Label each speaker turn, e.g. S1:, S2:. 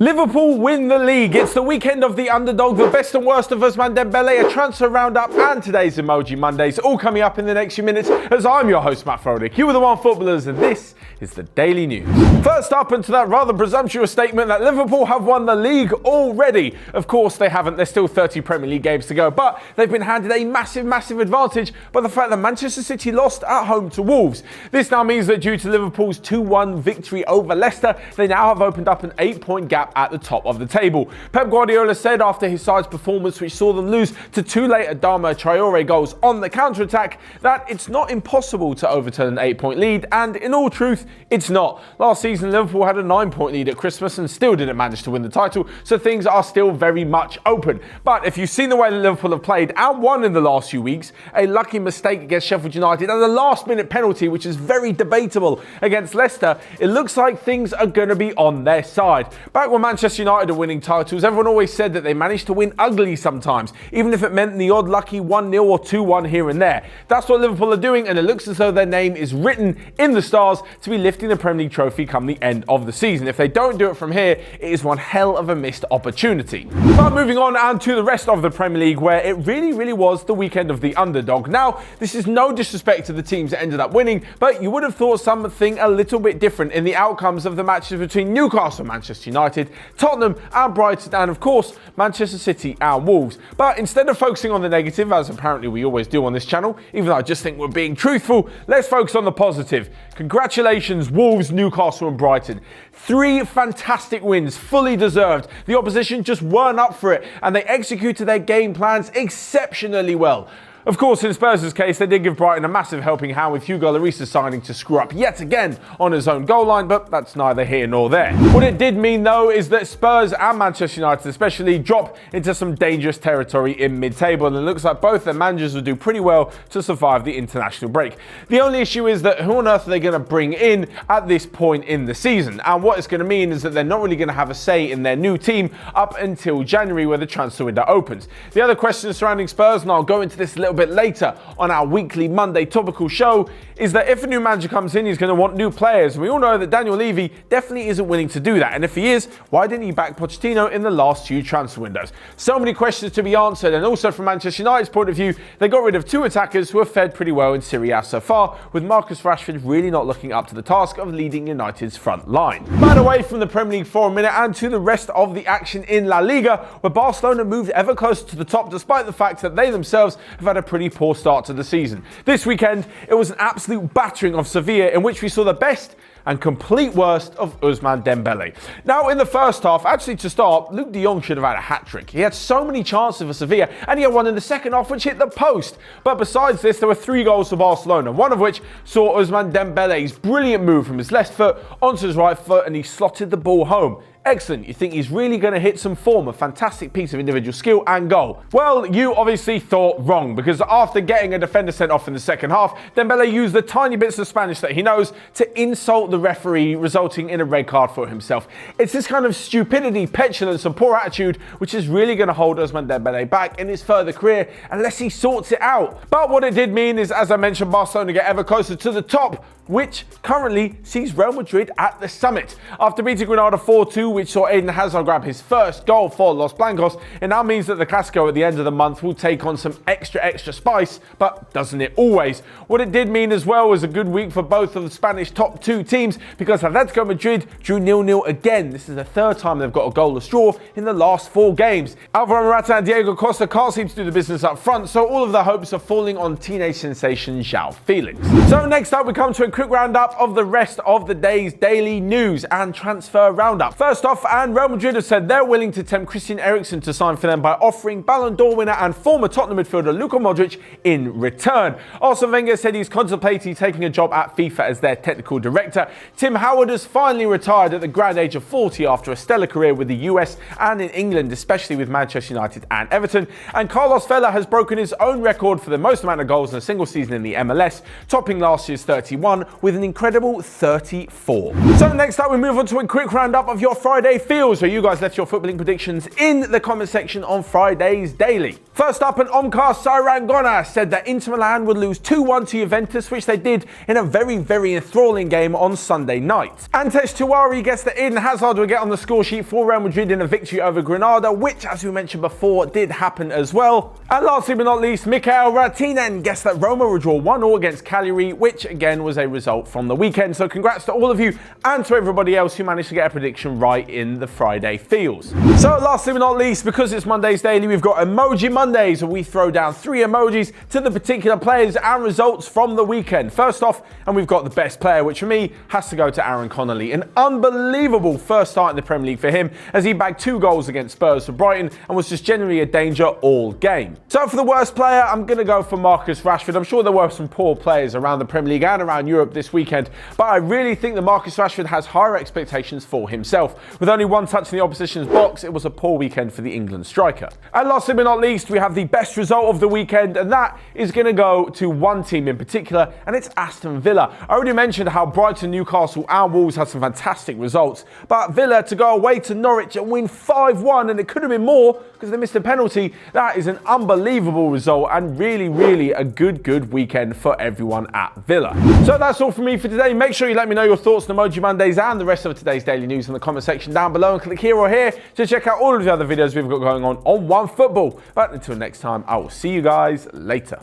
S1: Liverpool win the league. It's the weekend of the underdog, the best and worst of Ousmane Dembele, a transfer roundup, and today's Emoji Mondays, all coming up in the next few minutes as I'm your host, Matt Frolick. You are the Onefootballers, and this is the Daily News. First up, into that rather presumptuous statement that Liverpool have won the league already. Of course they haven't, there's still 30 Premier League games to go, but they've been handed a massive advantage by the fact that Manchester City lost at home to Wolves. This now means that due to Liverpool's 2-1 victory over Leicester, they now have opened up an 8-point gap at the top of the table. Pep Guardiola said after his side's performance, which saw them lose to two late Adama Traore goals on the counter-attack, that it's not impossible to overturn an 8-point lead, and in all truth, it's not. Last season, Liverpool had a 9-point lead at Christmas and still didn't manage to win the title, so things are still very much open. But if you've seen the way that Liverpool have played and won in the last few weeks, a lucky mistake against Sheffield United and the last-minute penalty, which is very debatable, against Leicester, it looks like things are going to be on their side. Back when Manchester United are winning titles, everyone always said that they managed to win ugly sometimes, even if it meant the odd lucky 1-0 or 2-1 here and there. That's what Liverpool are doing, and it looks as though their name is written in the stars to be lifting the Premier League trophy come the end of the season. If they don't do it from here, it is one hell of a missed opportunity. But moving on and to the rest of the Premier League, where it really was the weekend of the underdog. Now, this is no disrespect to the teams that ended up winning, but you would have thought something a little bit different in the outcomes of the matches between Newcastle and Manchester United, Tottenham and Brighton, and of course Manchester City and Wolves. But instead of focusing on the negative, as apparently we always do on this channel, even though I just think we're being truthful, let's focus on the positive. Congratulations, Wolves, Newcastle and Brighton. 3 fantastic wins, fully deserved. The opposition just weren't up for it, and they executed their game plans exceptionally well. Of course, in Spurs' case, they did give Brighton a massive helping hand with Hugo Lloris signing to screw up yet again on his own goal line, but that's neither here nor there. What it did mean, though, is that Spurs and Manchester United especially drop into some dangerous territory in mid-table, and it looks like both their managers will do pretty well to survive the international break. The only issue is that who on earth are they going to bring in at this point in the season? And what it's going to mean is that they're not really going to have a say in their new team up until January, where the transfer window opens. The other question surrounding Spurs, and I'll go into this a little bit later on our weekly Monday topical show, is that if a new manager comes in, he's going to want new players. And we all know that Daniel Levy definitely isn't willing to do that. And if he is, why didn't he back Pochettino in the last few transfer windows? So many questions to be answered. And also from Manchester United's point of view, they got rid of 2 attackers who have fared pretty well in Serie A so far, with Marcus Rashford really not looking up to the task of leading United's front line. But away from the Premier League for a minute and to the rest of the action in La Liga, where Barcelona moved ever closer to the top despite the fact that they themselves have had a pretty poor start to the season. This weekend, it was an absolute battering of Sevilla, in which we saw the best and complete worst of Ousmane Dembele. Now, in the first half, actually to start, Luke de Jong should have had a hat-trick. He had so many chances for Sevilla, and he had one in the second half which hit the post. But besides this, there were 3 goals for Barcelona, one of which saw Ousmane Dembele's brilliant move from his left foot onto his right foot, and he slotted the ball home. Excellent. You think he's really going to hit some form, a fantastic piece of individual skill and goal. Well, you obviously thought wrong, because after getting a defender sent off in the second half, Dembele used the tiny bits of Spanish that he knows to insult the referee, resulting in a red card for himself. It's this kind of stupidity, petulance and poor attitude which is really going to hold Ousmane Dembele back in his further career unless he sorts it out. But what it did mean is, as I mentioned, Barcelona get ever closer to the top, which currently sees Real Madrid at the summit. After beating Granada 4-2, which saw Eden Hazard grab his first goal for Los Blancos, it now means that the Clásico at the end of the month will take on some extra spice, but doesn't it always? What it did mean as well was a good week for both of the Spanish top 2 teams, because Atletico Madrid drew 0-0 again. This is the 3rd time they've got a goalless draw in the last 4 games. Alvaro Morata and Diego Costa can't seem to do the business up front, so all of the hopes are falling on teenage sensation João Felix. So next up, we come to a quick roundup of the rest of the day's daily news and transfer roundup. First off, and Real Madrid have said they're willing to tempt Christian Eriksen to sign for them by offering Ballon d'Or winner and former Tottenham midfielder Luka Modric in return. Arsene Wenger said he's contemplating taking a job at FIFA as their technical director. Tim Howard has finally retired at the grand age of 40 after a stellar career with the US and in England, especially with Manchester United and Everton. And Carlos Vela has broken his own record for the most amount of goals in a single season in the MLS, topping last year's 31 with an incredible 34. So next up, we move on to a quick roundup of your Friday feels, where you guys left your footballing predictions in the comment section on Friday's Daily. First up, an Omkar Sarangona said that Inter Milan would lose 2-1 to Juventus, which they did in a very enthralling game on Sunday night. Antesh Tiwari guessed that Eden Hazard would get on the score sheet for Real Madrid in a victory over Granada, which, as we mentioned before, did happen as well. And lastly but not least, Mikael Ratinen guessed that Roma would draw 1-1 against Cagliari, which again was a result from the weekend. So congrats to all of you and to everybody else who managed to get a prediction right in the Friday feels. So lastly but not least, because it's Monday's Daily, we've got Emoji Mondays, where we throw down 3 emojis to the particular players and results from the weekend. First off, and we've got the best player, which for me has to go to Aaron Connolly. An unbelievable first start in the Premier League for him, as he bagged 2 goals against Spurs for Brighton and was just generally a danger all game. So for the worst player, I'm going to go for Marcus Rashford. I'm sure there were some poor players around the Premier League and around Europe this weekend, but I really think that Marcus Rashford has higher expectations for himself. With only 1 touch in the opposition's box, it was a poor weekend for the England striker. And lastly but not least, we have the best result of the weekend, and that is going to go to one team in particular, and it's Aston Villa. I already mentioned how Brighton, Newcastle and Wolves had some fantastic results, but Villa to go away to Norwich and win 5-1, and it could have been more because they missed a penalty. That is an unbelievable result and really a good weekend for everyone at Villa. So that's all from me for today. Make sure you let me know your thoughts on Emoji Mondays and the rest of today's daily news in the comment section down below, and click here or here to check out all of the other videos we've got going on Onefootball. But until next time, I will see you guys later.